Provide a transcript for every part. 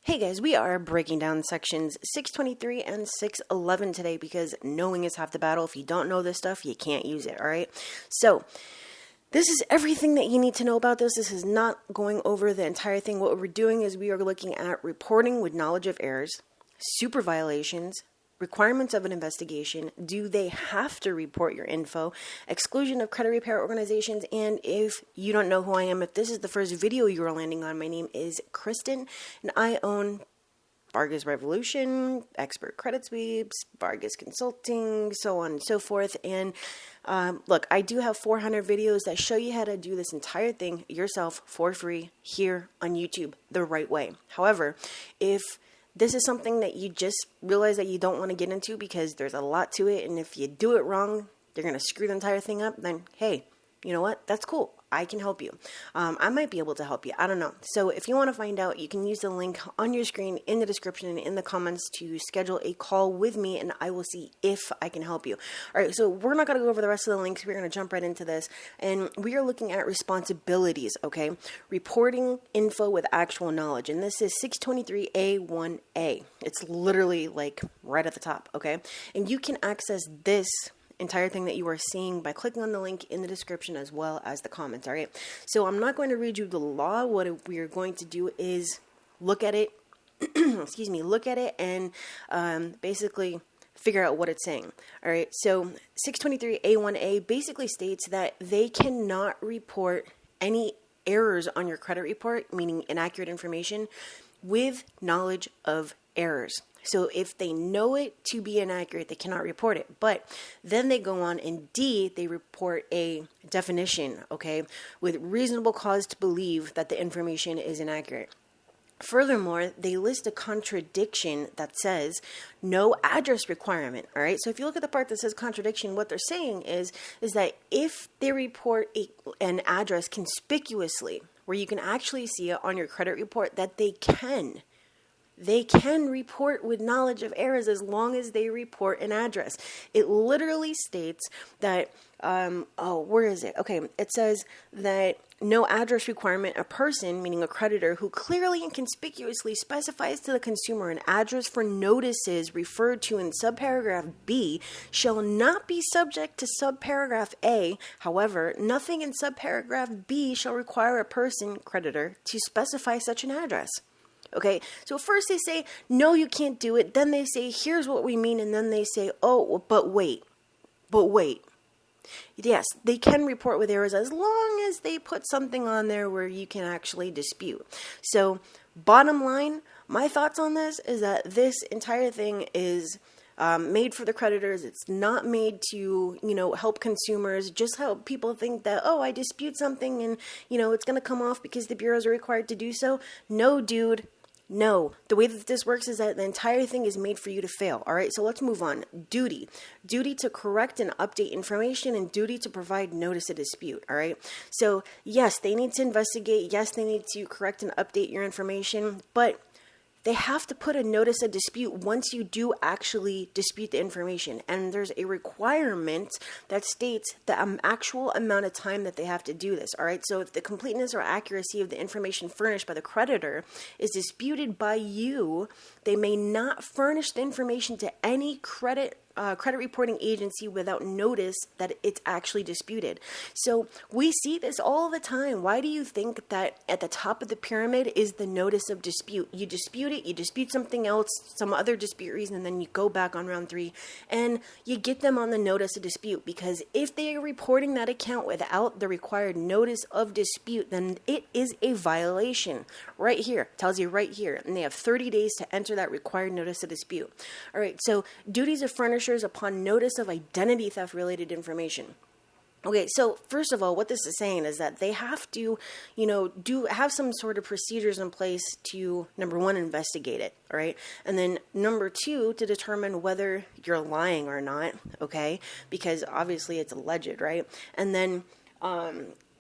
Hey guys, we are breaking down sections 623 and 611 today because knowing is half the battle. If you don't know this stuff, you can't use it, all right? So this is everything that you need to know about this. This is not going over the entire thing. What we're doing is we are looking at reporting with knowledge of errors, super violations, requirements of an investigation, do they have to report your info, exclusion of credit repair organizations, and if you don't know who I am, if this is the first video you are landing on, my name is Kristen, and I own Vargas Revolution, Expert Credit Sweeps, Vargas Consulting, so on and so forth. And look, I do have 400 videos that show you how to do this entire thing yourself for free here on YouTube the right way. However, if this is something that you just realize that you don't want to get into because there's a lot to it, and if you do it wrong, you're going to screw the entire thing up, then hey, you know what? That's cool. I can help you. I might be able to help you. I don't know. So if you want to find out, you can use the link on your screen in the description and in the comments to schedule a call with me, and I will see if I can help you. All right, so we're not going to go over the rest of the links. We're going to jump right into this, and we are looking at responsibilities, okay? Reporting info with actual knowledge, and this is 623A1A. It's literally like right at the top, okay? And you can access this entire thing that you are seeing by clicking on the link in the description as well as the comments. All right, so I'm not going to read you the law. What we are going to do is look at it look at it and basically figure out what it's saying. All right, so 623A1A basically states that they cannot report any errors on your credit report, meaning inaccurate information, with knowledge of errors. So if they know it to be inaccurate, they cannot report it. But then they go on, and D, they report a definition, okay, with reasonable cause to believe that the information is inaccurate. Furthermore, they list a contradiction that says no address requirement. All right. So if you look at the part that says contradiction, what they're saying is that if they report an address conspicuously, where you can actually see it on your credit report, that they can report with knowledge of errors as long as they report an address. It literally states that, where is it? Okay, it says that no address requirement, a person, meaning a creditor, who clearly and conspicuously specifies to the consumer an address for notices referred to in subparagraph B shall not be subject to subparagraph A. However, nothing in subparagraph B shall require a person, creditor, to specify such an address. Okay, so first they say, no, you can't do it. Then they say, here's what we mean. And then they say, oh, but wait. Yes, they can report with errors as long as they put something on there where you can actually dispute. So bottom line, my thoughts on this is that this entire thing is made for the creditors. It's not made to, help consumers. Just how people think that, oh, I dispute something and, it's going to come off because the bureaus are required to do so. No, dude. No, the way that this works is that the entire thing is made for you to fail. All right, so let's move on. Duty to correct and update information, and duty to provide notice of dispute. All right, so yes, they need to investigate. Yes, they need to correct and update your information, but they have to put a notice of dispute once you do actually dispute the information. And there's a requirement that states the actual amount of time that they have to do this. All right. So if the completeness or accuracy of the information furnished by the creditor is disputed by you, they may not furnish the information to any credit reporting agency without notice that it's actually disputed. So we see this all the time. Why do you think that at the top of the pyramid is the notice of dispute? You dispute it, you dispute something else, some other dispute reason, and then you go back on round 3 and you get them on the notice of dispute, because if they are reporting that account without the required notice of dispute, then it is a violation. Right here, tells you right here, and they have 30 days to enter that required notice of dispute. All right, so duties of furnishers upon notice of identity theft related information. Okay, so first of all, what this is saying is that they have to, have some sort of procedures in place to, number 1, investigate it, all right? And then number 2, to determine whether you're lying or not, okay? Because obviously it's alleged, right? And then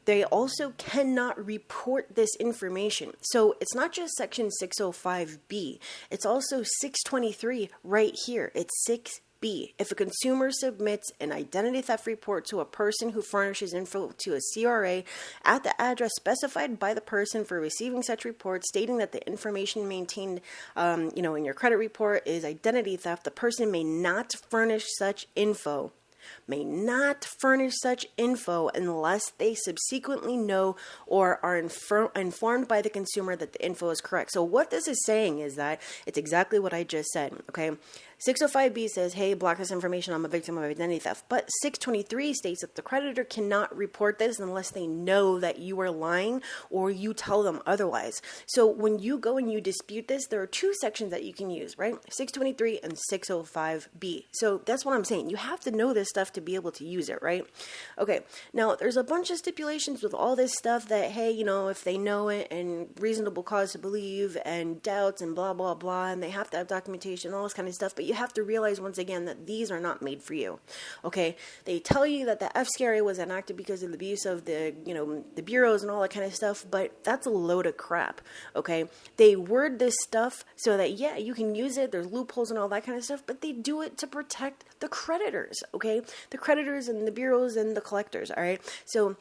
they also cannot report this information. So it's not just section 605B. It's also 623 right here. It's 6 B, if a consumer submits an identity theft report to a person who furnishes info to a CRA at the address specified by the person for receiving such report, stating that the information maintained, in your credit report is identity theft, the person may not furnish such info unless they subsequently know or are informed by the consumer that the info is correct. So what this is saying is that it's exactly what I just said, okay? 605B says, hey, block this information, I'm a victim of identity theft. But 623 states that the creditor cannot report this unless they know that you are lying or you tell them otherwise. So when you go and you dispute this, there are two sections that you can use, right? 623 and 605B. So that's what I'm saying. You have to know this stuff to be able to use it, right? Okay, now there's a bunch of stipulations with all this stuff that, hey, if they know it and reasonable cause to believe and doubts and blah, blah, blah, and they have to have documentation, all this kind of stuff, but you have to realize once again that these are not made for you, okay? They tell you that the FCRA was enacted because of the abuse of the bureaus and all that kind of stuff, but that's a load of crap, okay? They word this stuff so that, yeah, you can use it, there's loopholes and all that kind of stuff, but they do it to protect the creditors, okay? The creditors and the bureaus and the collectors, all right? So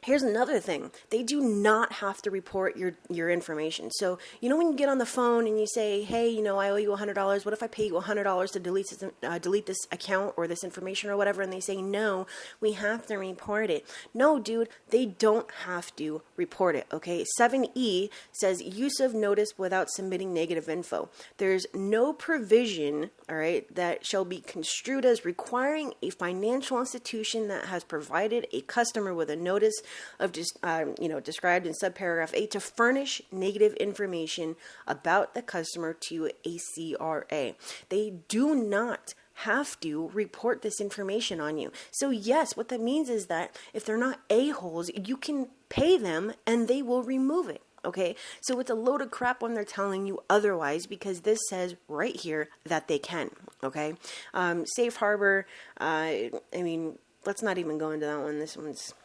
here's another thing. They do not have to report your information. So, when you get on the phone and you say, hey, I owe you $100. What if I pay you $100 to delete this account or this information or whatever? And they say, no, we have to report it. No, dude, they don't have to report it, okay? 7E says use of notice without submitting negative info. There's no provision, all right, that shall be construed as requiring a financial institution that has provided a customer with a notice of described in subparagraph 8 to furnish negative information about the customer to a CRA. They do not have to report this information on you. So yes, what that means is that if they're not a-holes, you can pay them and they will remove it. Okay, so it's a load of crap when they're telling you otherwise, because this says right here that they can. Okay, safe harbor. Let's not even go into that one. This one's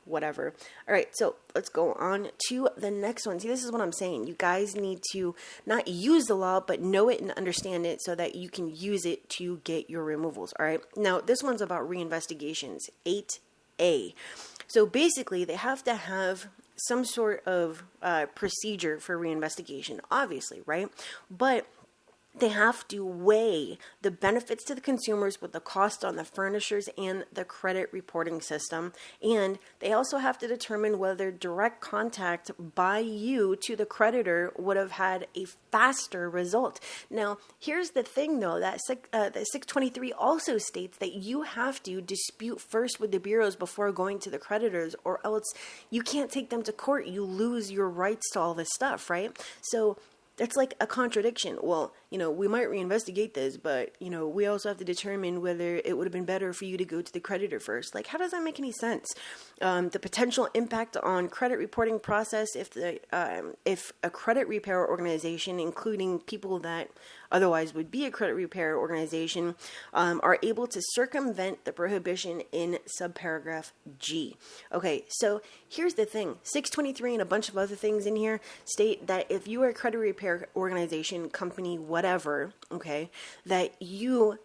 whatever. All right, so let's go on to the next one. See, this is what I'm saying. You guys need to not use the law, but know it and understand it so that you can use it to get your removals. All right, now this one's about reinvestigations, 8A. So basically, they have to have some sort of procedure for reinvestigation, obviously, right? But they have to weigh the benefits to the consumers with the cost on the furnishers and the credit reporting system. And they also have to determine whether direct contact by you to the creditor would have had a faster result. Now, here's the thing, though, that 623 also states that you have to dispute first with the bureaus before going to the creditors, or else you can't take them to court. You lose your rights to all this stuff, right? So that's like a contradiction. Well, we might reinvestigate this, but, we also have to determine whether it would have been better for you to go to the creditor first. Like, how does that make any sense? The potential impact on credit reporting process if a credit repair organization, including people that otherwise would be a credit repair organization, are able to circumvent the prohibition in subparagraph G. Okay, so here's the thing. 623 and a bunch of other things in here state that if you are a credit repair organization, company, whatever, okay, that you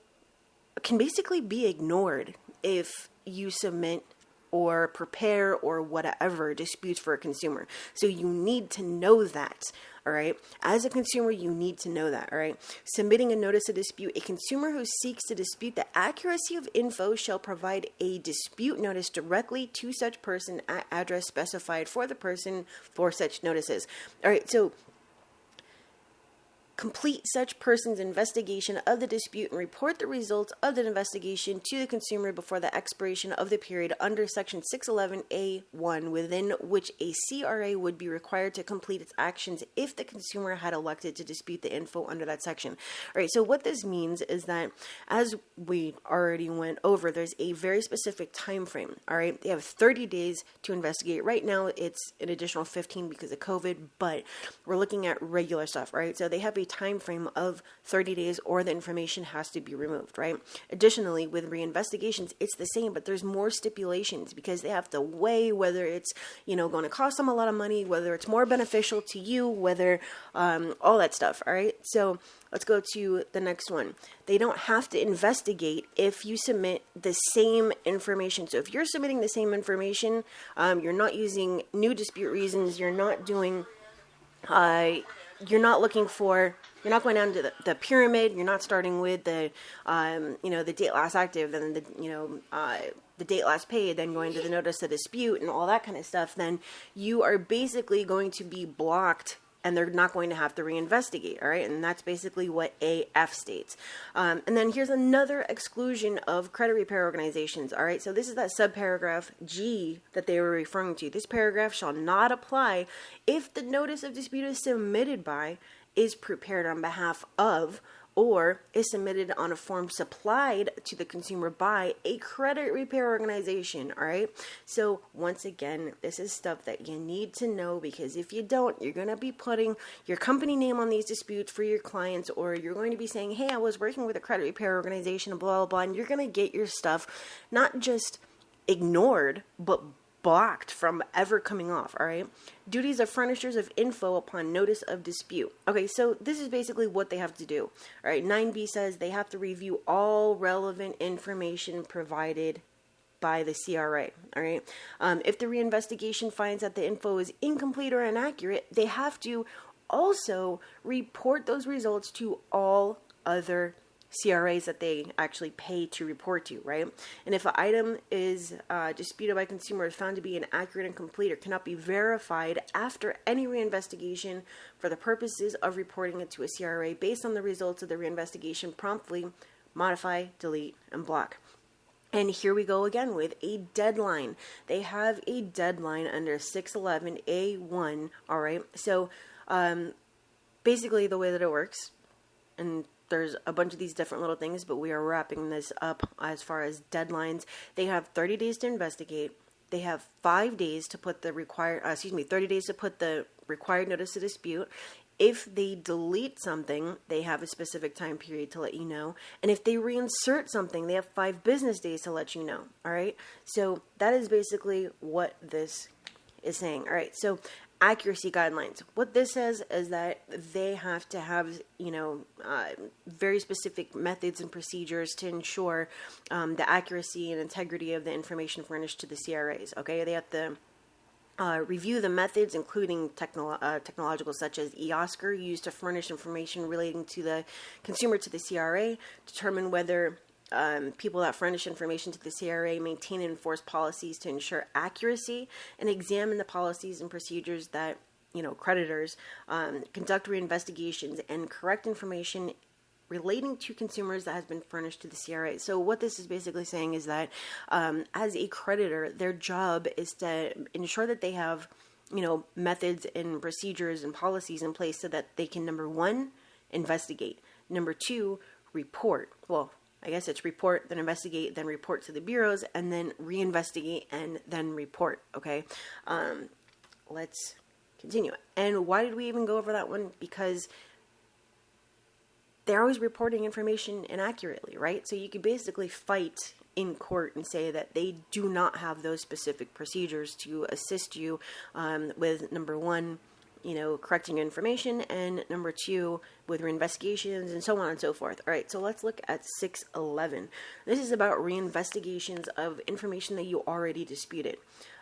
can basically be ignored if you submit or prepare or whatever disputes for a consumer. So you need to know that, all right? As a consumer, you need to know that, all right? Submitting a notice of dispute. A consumer who seeks to dispute the accuracy of info shall provide a dispute notice directly to such person at address specified for the person for such notices. All right, so complete such person's investigation of the dispute and report the results of the investigation to the consumer before the expiration of the period under Section 611A1, within which a CRA would be required to complete its actions if the consumer had elected to dispute the info under that section. All right, so what this means is that, as we already went over, there's a very specific time frame. All right, they have 30 days to investigate. Right now, it's an additional 15 because of COVID, but we're looking at regular stuff, right? So they have a time frame of 30 days or the information has to be removed, right? Additionally, with reinvestigations, it's the same, but there's more stipulations because they have to weigh whether it's, going to cost them a lot of money, whether it's more beneficial to you, whether all that stuff, all right? So let's go to the next one. They don't have to investigate if you submit the same information. So if you're submitting the same information, you're not using new dispute reasons, you're not doing, you're not going down to the pyramid, you're not starting with the date last active, then the date last paid, then going to the notice of dispute and all that kind of stuff, then you are basically going to be blocked and they're not going to have to reinvestigate, all right? And that's basically what AF states. And then here's another exclusion of credit repair organizations, all right? So this is that subparagraph G that they were referring to. This paragraph shall not apply if the notice of dispute is submitted by, is prepared on behalf of, or is submitted on a form supplied to the consumer by a credit repair organization, all right? So once again, this is stuff that you need to know, because if you don't, you're going to be putting your company name on these disputes for your clients, or you're going to be saying, hey, I was working with a credit repair organization, blah, blah, blah, and you're going to get your stuff not just ignored, but blocked from ever coming off, all right? Duties of furnishers of info upon notice of dispute. Okay, so this is basically what they have to do, all right? 9B says they have to review all relevant information provided by the CRA, all right? If the reinvestigation finds that the info is incomplete or inaccurate, they have to also report those results to all other CRAs that they actually pay to report to, right? And if an item is disputed by consumers found to be inaccurate and complete or cannot be verified after any reinvestigation for the purposes of reporting it to a CRA based on the results of the reinvestigation, promptly modify, delete, and block. And here we go again with a deadline. They have a deadline under 611A1, all right? So basically the way that it works, and there's a bunch of these different little things, but we are wrapping this up as far as deadlines. They have 30 days to investigate. They have 5 days to put the 30 days to put the required notice of dispute. If they delete something, they have a specific time period to let you know. And if they reinsert something, they have 5 business days to let you know. All right. So that is basically what this is saying. All right. So accuracy guidelines. What this says is that they have to have, very specific methods and procedures to ensure the accuracy and integrity of the information furnished to the CRAs. Okay. They have to review the methods, including technological, such as eOscar, used to furnish information relating to the consumer to the CRA, determine whether people that furnish information to the CRA maintain and enforce policies to ensure accuracy, and examine the policies and procedures that, creditors conduct reinvestigations and correct information relating to consumers that has been furnished to the CRA. So what this is basically saying is that as a creditor, their job is to ensure that they have, methods and procedures and policies in place so that they can, number one, investigate. Number two, report. Well, I guess it's report, then investigate, then report to the bureaus, and then reinvestigate, and then report, okay? Let's continue. And why did we even go over that one? Because they're always reporting information inaccurately, right? So you could basically fight in court and say that they do not have those specific procedures to assist you with, number one, correcting your information, and number two, with reinvestigations, and so on and so forth. All right, so let's look at 611. This is about reinvestigations of information that you already disputed.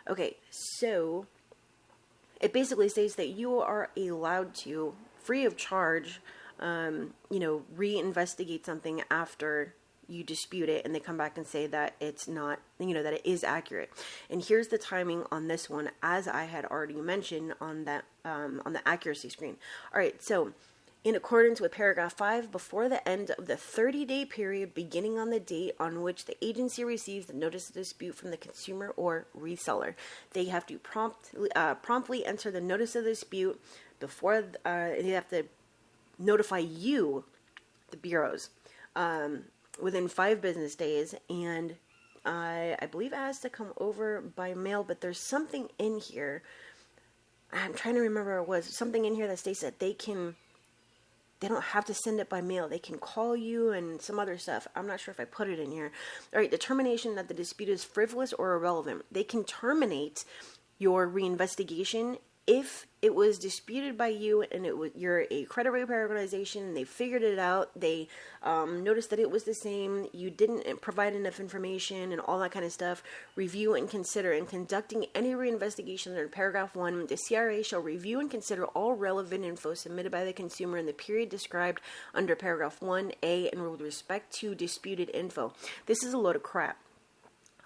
Okay, so it basically states that you are allowed to, free of charge, reinvestigate something after you dispute it and they come back and say that it's not, that it is accurate. And here's the timing on this one, as I had already mentioned on that, on the accuracy screen. All right, so in accordance with paragraph 5, before the end of the 30-day period beginning on the date on which the agency receives the notice of dispute from the consumer or reseller, they have to promptly enter the notice of dispute before they have to notify you, the bureaus, within 5 business days, and I believe it has to come over by mail, but there's something in here, I'm trying to remember what it was, something in here that states that they can They don't have to send it by mail. They can call you and some other stuff. I'm not sure if I put it in here. All right, determination that the dispute is frivolous or irrelevant. They can terminate your reinvestigation if it was disputed by you and you're a credit repair organization and they figured it out, they noticed that it was the same, you didn't provide enough information and all that kind of stuff. Review and consider. In conducting any reinvestigation under paragraph 1, the CRA shall review and consider all relevant info submitted by the consumer in the period described under paragraph 1A and with respect to disputed info. This is a load of crap.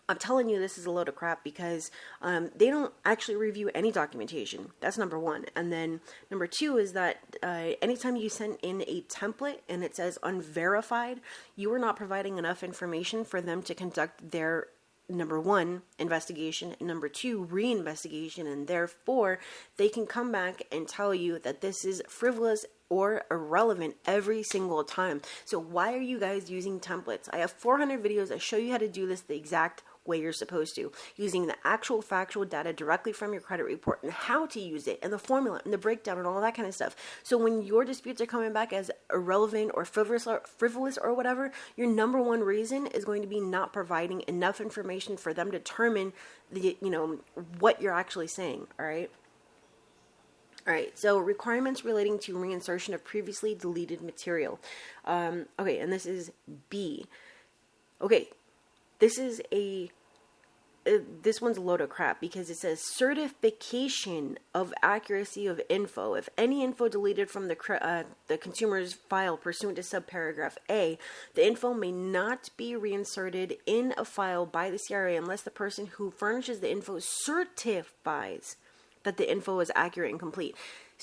I'm telling you this is a load of crap because they don't actually review any documentation. That's number one. And then number two is that anytime you send in a template and it says unverified, you are not providing enough information for them to conduct their number one, investigation, and number two, reinvestigation, and therefore they can come back and tell you that this is frivolous or irrelevant every single time. So why are you guys using templates? I have 400 videos that show you how to do this the exact way you're supposed to, using the actual factual data directly from your credit report and how to use it and the formula and the breakdown and all that kind of stuff. So when your disputes are coming back as irrelevant or frivolous or whatever, your number one reason is going to be not providing enough information for them to determine what you're actually saying. All right. All right, so requirements relating to reinsertion of previously deleted material. Okay, and this is B. Okay, this one's a load of crap because it says certification of accuracy of info. If any info deleted from the consumer's file pursuant to subparagraph A, the info may not be reinserted in a file by the CRA unless the person who furnishes the info certifies that the info is accurate and complete.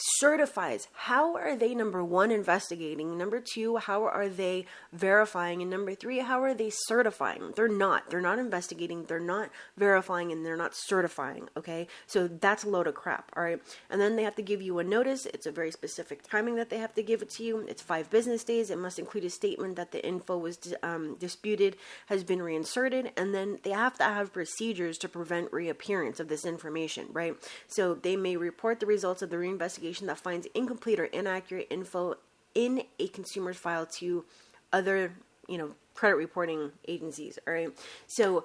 Certifies. How are they, number one, investigating? Number two, how are they verifying? And number three, how are they certifying? They're not investigating, they're not verifying, and they're not certifying, okay? So that's a load of crap, all right? And then they have to give you a notice. It's a very specific timing that they have to give it to you. It's 5 business days. It must include a statement that the info was disputed, has been reinserted, and then they have to have procedures to prevent reappearance of this information, right? So they may report the results of the reinvestigation that finds incomplete or inaccurate info in a consumer's file to other, credit reporting agencies. All right. So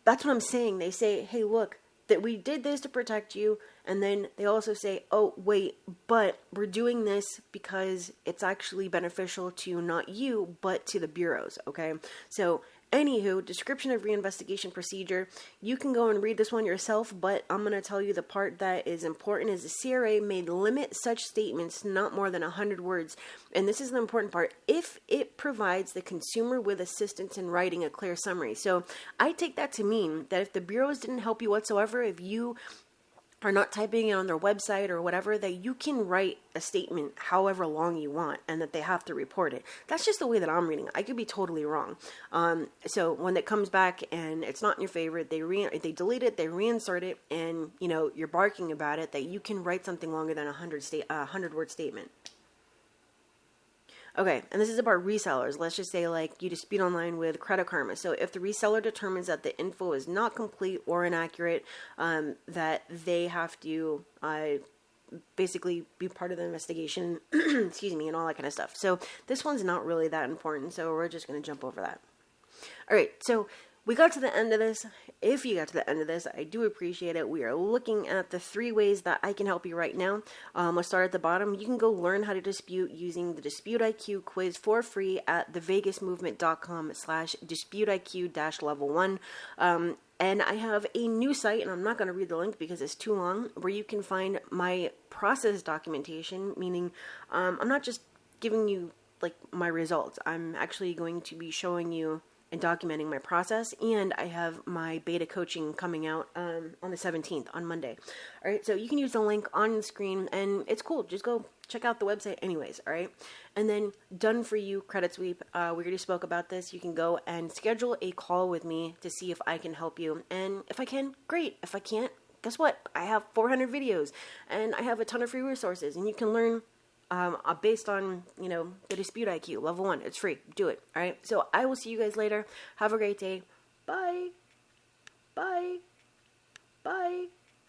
that's what I'm saying. They say, hey, look, that we did this to protect you. And then they also say, oh, wait, but we're doing this because it's actually beneficial to not you, but to the bureaus. Okay. So anywho, description of reinvestigation procedure. You can go and read this one yourself, but I'm going to tell you the part that is important is the CRA may limit such statements not more than 100 words. And this is the important part. If it provides the consumer with assistance in writing a clear summary. So I take that to mean that if the bureaus didn't help you whatsoever, if you are not typing it on their website or whatever, that you can write a statement however long you want and that they have to report it. That's just the way that I'm reading it. I could be totally wrong. So when it comes back and it's not in your favor, they delete it, they reinsert it, and you're barking about it, that you can write something longer than a 100-word statement. Okay, and this is about resellers. Let's just say like you dispute online with Credit Karma. So if the reseller determines that the info is not complete or inaccurate, that they have to basically be part of the investigation, excuse me, and all that kind of stuff. So this one's not really that important, so we're just going to jump over that. All right, so we got to the end of this. If you got to the end of this, I do appreciate it. We are looking at the 3 ways that I can help you right now. Let's start at the bottom. You can go learn how to dispute using the Dispute IQ quiz for free at thevegasmovement.com/disputeiq-level 1. And I have a new site, and I'm not going to read the link because it's too long, where you can find my process documentation, meaning I'm not just giving you like my results. I'm actually going to be showing you and documenting my process, and I have my beta coaching coming out on the 17th, on Monday. All right, so you can use the link on the screen, and it's cool. Just go check out the website anyways, all right? And then done for you, credit sweep. We already spoke about this. You can go and schedule a call with me to see if I can help you. And if I can, great. If I can't, guess what? I have 400 videos, and I have a ton of free resources, and you can learn based on, the Dispute IQ, level 1. It's free. Do it. All right. So I will see you guys later. Have a great day. Bye. Bye. Bye.